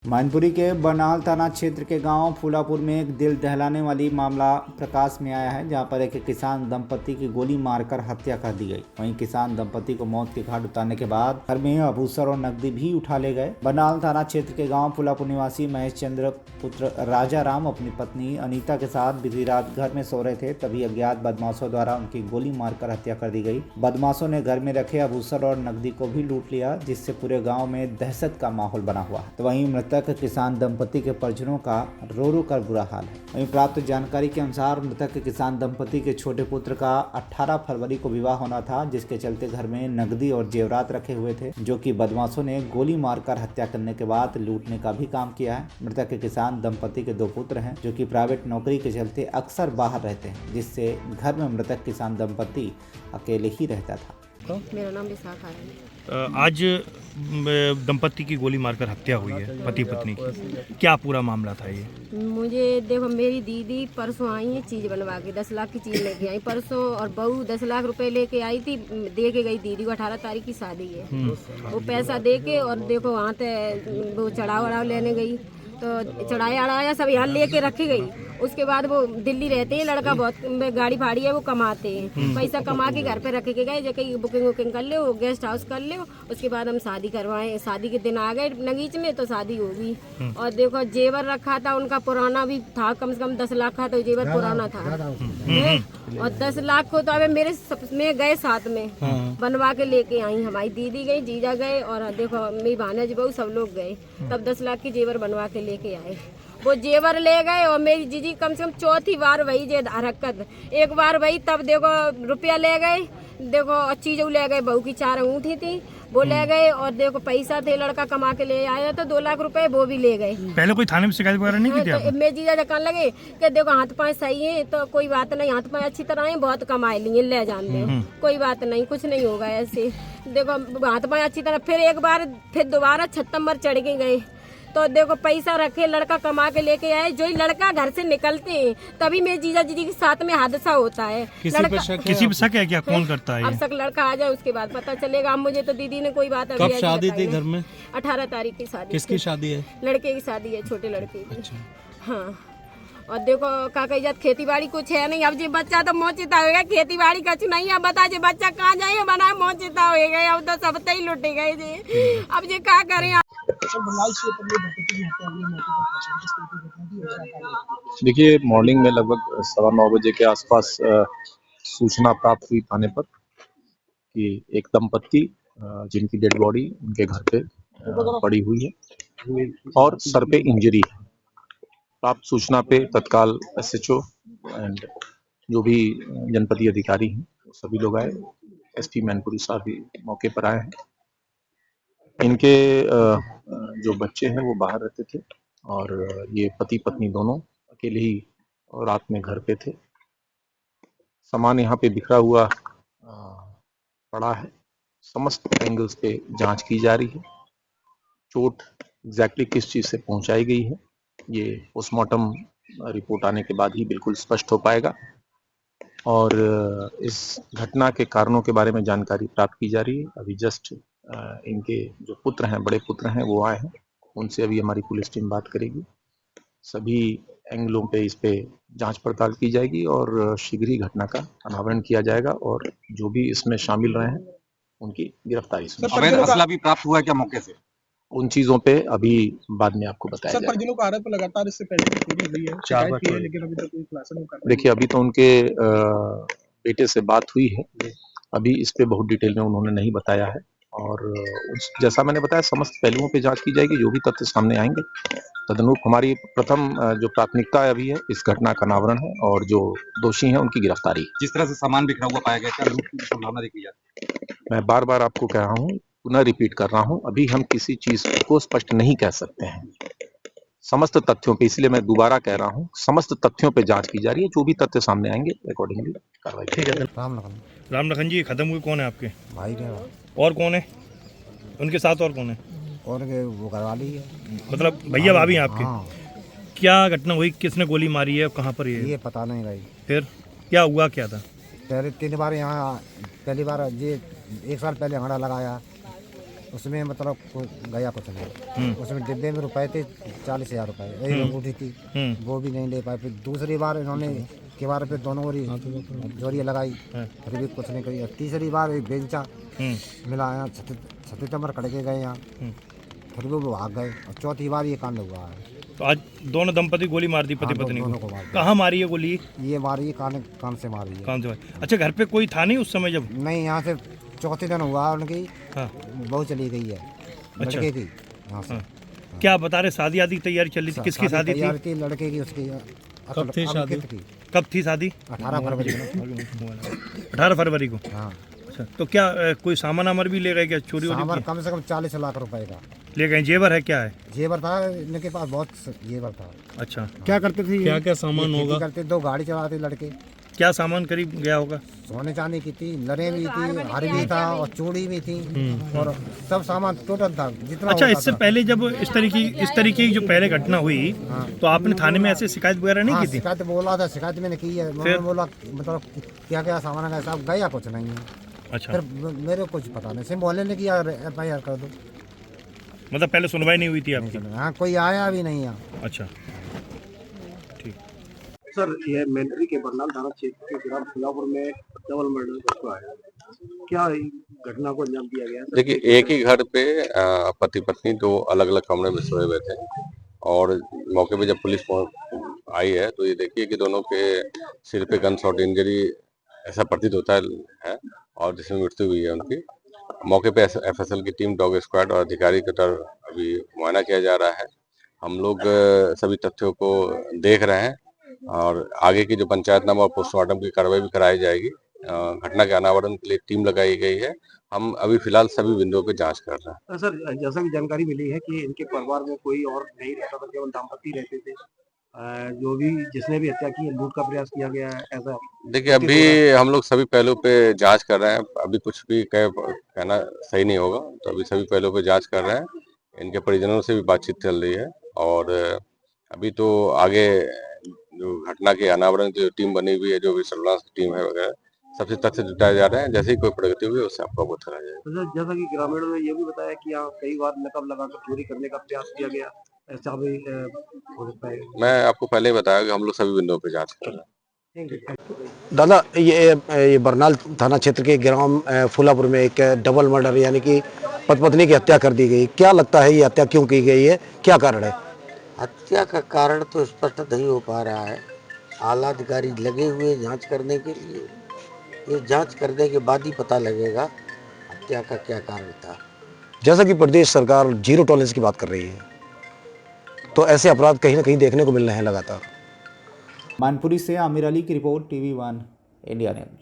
मैनपुरी के बनाल थाना क्षेत्र के गांव फूलापुर में एक दिल दहलाने वाली मामला प्रकाश में आया है, जहां पर एक किसान दंपति की गोली मारकर हत्या कर दी गई। वहीं किसान दंपति को मौत के घाट उतारने के बाद घर में आभूषण और नकदी भी उठा ले गए। बनाल थाना क्षेत्र के गांव फूलापुर निवासी महेश चंद्र पुत्र राजा राम अपनी पत्नी अनीता के साथ बीती रात घर में सो रहे थे, तभी अज्ञात बदमाशों द्वारा उनकी गोली मारकर हत्या कर दी गई। बदमाशों ने घर में रखे आभूषण और नकदी को भी लूट लिया, जिससे पूरे गाँव में दहशत का माहौल बना हुआ है। तो वहीं मृतक किसान दंपति के परिजनों का रो रो कर बुरा हाल है। वहीं प्राप्त जानकारी के अनुसार मृतक किसान दंपति के छोटे पुत्र का 18 फरवरी को विवाह होना था, जिसके चलते घर में नकदी और जेवरात रखे हुए थे, जो कि बदमाशों ने गोली मारकर हत्या करने के बाद लूटने का भी काम किया है। मृतक किसान दंपति के 2 पुत्र हैं, जो कि प्राइवेट नौकरी के चलते अक्सर बाहर रहते हैं, जिससे घर में मृतक किसान दंपति अकेले ही रहता था। मेरा नाम विशाखा है। आज दंपति की गोली मारकर हत्या हुई है, पति पत्नी की। क्या पूरा मामला था ये? मुझे देखो, मेरी दीदी परसों आई है चीज़ बनवा के, 10 लाख की चीज़ लेके आई परसों, और बहू 10 लाख रुपए लेके आई थी, दे के गई दीदी को। 18 तारीख की शादी है। वो पैसा दे के और देखो वहाँ पे वो चढ़ाव वढ़ाव लेने गई, तो चढ़ाया अड़ाया सब यहाँ लेके रखी गई। उसके बाद वो दिल्ली रहते हैं, लड़का बहुत गाड़ी फाड़ी है, वो कमाते हैं, पैसा कमा के घर पे रख के गए, जो कि बुकिंग वुकिंग कर लो, गेस्ट हाउस कर लो। उसके बाद हम शादी करवाए, शादी के दिन आ गए नगीच में, तो शादी हो गई। और देखो जेवर रखा था उनका, पुराना भी था, कम से कम 10 लाख का तो जेवर पुराना था। और 10 लाख को तो अब मेरे में गए साथ में बनवा के लेके आई। हमारी दीदी गई, जीजा गए, और देखो मेरी भानज बहू सब लोग गए, तब 10 लाख की जेवर बनवा के लेके आए। वो जेवर ले गए, और मेरी जीजी कम से कम चौथी बार वही जे हरकत। एक बार वही, तब देखो रुपया ले गए, देखो चीज ले गए, बहू की 4 अंगूठी थी वो ले गए, और देखो पैसा थे लड़का कमा के ले आया था 2 लाख रुपए, वो भी ले गए। पहले कोई थाने में शिकायत वगैरह नहीं की थी आपने? तो मेरे जीजा कहने लगे कि देखो हाथ पाँव सही है तो कोई बात नहीं, हाथ पाँव अच्छी तरह है, बहुत कमाए लिए, ले जानते कोई बात नहीं, कुछ नहीं होगा ऐसे। देखो हाथ पाँव अच्छी तरह, फिर एक बार फिर दोबारा 36 नंबर चढ़ के गए, तो देखो पैसा रखे, लड़का कमा के लेके आए। जो ही लड़का घर से निकलते हैं तभी मेरे जीजा जी के साथ में हादसा होता है। किसी पे शक है क्या? कौन करता है? अब तक लड़का आ जाए उसके बाद पता चलेगा। अब मुझे तो दीदी ने कोई बात कब शादी थी घर में? 18 तारीख की शादी। किसकी शादी है? लड़के की शादी है, छोटे लड़के की। हाँ, और देखो काका जात खेती बाड़ी कुछ है नहीं। अब जी बच्चा तो मोचिता होगा, खेती बाड़ी कुछ नहीं है। बता जे बच्चा कहाँ जाए, बना मोचिता हो गए, अब तो सब ही लुटे गए जी। अब जी क्या करें। देखिए, मॉर्निंग में लगभग 9:15 बजे के आसपास सूचना प्राप्त हुई थाने पर कि एक दंपत्ति जिनकी डेड बॉडी उनके घर पे पड़ी हुई है और सर पे इंजरी है। प्राप्त सूचना पे तत्काल SHO एंड जो भी जनपदीय अधिकारी हैं सभी लोग आए। SP मैनपुरी साहब भी मौके पर आए हैं। इनके जो बच्चे हैं वो बाहर रहते थे, और ये पति पत्नी दोनों अकेले ही रात में घर पे थे। सामान यहाँ पे बिखरा हुआ पड़ा है। समस्त एंगल्स पे जांच की जा रही है। चोट एग्जैक्टली किस चीज से पहुंचाई गई है ये पोस्टमार्टम रिपोर्ट आने के बाद ही बिल्कुल स्पष्ट हो पाएगा। और इस घटना के कारणों के बारे में जानकारी प्राप्त की जा रही है। अभी जस्ट इनके जो पुत्र हैं, बड़े पुत्र हैं, वो आए हैं, उनसे अभी हमारी पुलिस टीम बात करेगी। सभी एंगलों पे इस पे जांच पड़ताल की जाएगी और शीघ्र ही घटना का अनावरण किया जाएगा, और जो भी इसमें शामिल रहे हैं उनकी गिरफ्तारी सुनिश्चित। अवैध असला भी प्राप्त हुआ है क्या मौके से? उन चीजों पे अभी बाद में आपको बताया जाएगा। परिजनों का आरोप लगातार इससे पहले भी चोरी हुई है, शिकायत की है, लेकिन अभी तक कोई खुलासा नहीं कर पाया। देखिए, अभी तो उनके बेटे से बात हुई है, अभी इस पे बहुत डिटेल में उन्होंने नहीं बताया है, और जैसा मैंने बताया समस्त पहलुओं पे जांच की जाएगी। जो भी तथ्य सामने आएंगे तदनुरूप हमारी प्रथम जो प्राथमिकता अभी है इस घटना का अनावरण है, और जो दोषी हैं उनकी गिरफ्तारी। जिस तरह से सामान बिखरा हुआ पाया गया, क्या लूट की संभावना देखी जाती है? मैं बार बार आपको कह रहा हूँ, पुनः रिपीट कर रहा हूँ, अभी हम किसी चीज को स्पष्ट नहीं कह सकते हैं। समस्त तथ्यों पे, इसलिए मैं दोबारा कह रहा हूँ, समस्त तथ्यों पे जांच की जा रही है। जो भी तथ्य सामने आएंगे अकॉर्डिंगली कार्रवाई। ठीक है। राम लखन जी खत्म हुए कौन है आपके भाई ने? और कौन है उनके साथ? और कौन है? और के वो करवाली है, मतलब भैया भाभी हैं आपके? हाँ। क्या घटना हुई? किसने गोली मारी है? कहाँ पर ये पता नहीं भाई। फिर क्या हुआ, क्या था? पहले 3 बार यहाँ, पहली बार ये 1 साल पहले हमारा लगाया, उसमें मतलब गया कुछ नहीं। उसमें डिब्बे में रुपए थे 40,000 रुपए, एक अंगूठी थी, वो भी नहीं ले पाए। फिर दूसरी बार इन्होंने के बार पे दोनों ओरी जोड़ियाँ लगाई, फिर भी कुछ नहीं करी। तीसरी बार एक बेंचा मिला यहाँ, 36 नंबर खड़े के गए यहाँ, फिर भी वो भाग गए। और चौथी बार ये कांड हुआ है। तो आज दोनों दंपति गोली मार दी पति पत्नी दोनों को। को मार दिया। कहाँ मारी है गोली? ये मारी कान से मारी है। कहाँ से मारी? अच्छा, घर पे कोई था नहीं उस समय जब? नहीं, यहाँ से चौथे दिन हुआ उनकी, हाँ। बहू चली गई है लड़के की यहाँ से। क्या बता रहे, शादी आदि की तैयारी चल रही थी? किसकी शादी थी? तैयार थी लड़के की, उसकी कब थी शादी? कब थी शादी? 18 फरवरी को। 18 फरवरी को। हाँ, अच्छा, तो क्या कोई सामान आमर भी ले गए क्या? चोरी वोरी सामान की? कम से कम 40 लाख रुपए का ले गए। जेवर है, क्या है? जेवर था इनके पास, बहुत जेवर था। अच्छा, क्या करते थे? क्या क्या सामान खेती होगा? करते, 2 गाड़ी चलाते लड़के। क्या सामान करीब गया होगा? सोने चांदी की थी, लड़े भी थी, हार भी था और चूड़ी भी थी, और सब सामान टोटल था जितना अच्छा, होता इससे था। पहले जब इस तरीके की जो पहले घटना हुई, तो आपने थाने में ऐसे शिकायत वगैरह नहीं हाँ, की थी? शिकायत बोला था, शिकायत मैंने की है। मैंने बोला मतलब क्या क्या सामान है, साहब गया कुछ नहीं है। अच्छा, फिर मेरे को कुछ पता नहीं, सिर्फ मोहल्ले ने किया FIR कर दो। मतलब पहले सुनवाई नहीं हुई थी आपकी? हाँ, कोई आया भी नहीं यहाँ। अच्छा, ठीक। सर, ये मेंढरी के बरनाल थाना क्षेत्र के ग्राम फुलापुर में डबल मर्डर हुआ है। क्या घटना को अंजाम दिया गया? देखिए, एक ही घर पे पति पत्नी 2 अलग अलग कमरे में सोए हुए थे, और मौके पे जब पुलिस आई है तो ये देखिए कि दोनों के सिर पे गन शॉट इंजरी ऐसा प्रतीत होता है, और जिसमें मृत्यु हुई है उनकी। मौके पे FSL की टीम, डॉग स्क्वाड और अधिकारी के तरफ अभी मुआयना किया जा रहा है। हम लोग सभी तथ्यों को देख रहे हैं, और आगे की जो पंचायतनामा और पोस्टमार्टम की कार्रवाई भी कराई जाएगी। घटना के अनावरण के लिए टीम लगाई गई है। हम अभी फिलहाल सभी बिंदुओं पे जांच कर रहे हैं। सर, जैसा कि जानकारी मिली है कि इनके परिवार में कोई और नहीं रहता था, केवल दाम्पत्य रहते थे। जो भी जिसने भी हत्या की है, लूट का प्रयास किया गया है, ऐसा? देखिए, अभी हम लोग सभी पहलुओं पे जांच कर रहे हैं। अभी कुछ भी कहना सही नहीं होगा, तो अभी सभी पहलुओं पे जांच कर रहे हैं। इनके परिजनों से भी बातचीत चल रही है, और अभी तो आगे जो घटना के अनावरण की जो टीम बनी हुई है, जो भी सर्विलांस की टीम है वगैरह, सबसे तथ्य जुटाए जा रहे हैं। जैसे ही कोई प्रगति हुई उससे आपको अवगत कराया जाएगा। जैसा कि ग्रामीणों ने ये भी बताया कि यहाँ कई बार नकब लगाकर चोरी करने का प्रयास किया गया, ऐसा भी हो सकता है? मैं आपको पहले ही बताया कि हम लोग सभी बिंदुओं पे जांच कर रहे हैं। दादा, ये बरनाल थाना क्षेत्र के ग्राम फुलापुर में एक डबल मर्डर यानी कि पति पत्नी की हत्या कर दी गई। क्या लगता है ये हत्या क्यों की गई है, क्या कारण है? हत्या का कारण तो स्पष्ट नहीं हो पा रहा है। आला अधिकारी लगे हुए जांच करने के लिए, ये जांच करने के बाद ही पता लगेगा हत्या का क्या कारण था। जैसा कि प्रदेश सरकार 0 टॉलरेंस की बात कर रही है, तो ऐसे अपराध कहीं ना कहीं देखने को मिल रहे हैं लगातार। मानपुरी से आमिर अली की रिपोर्ट, TV1 इंडिया न्यूज।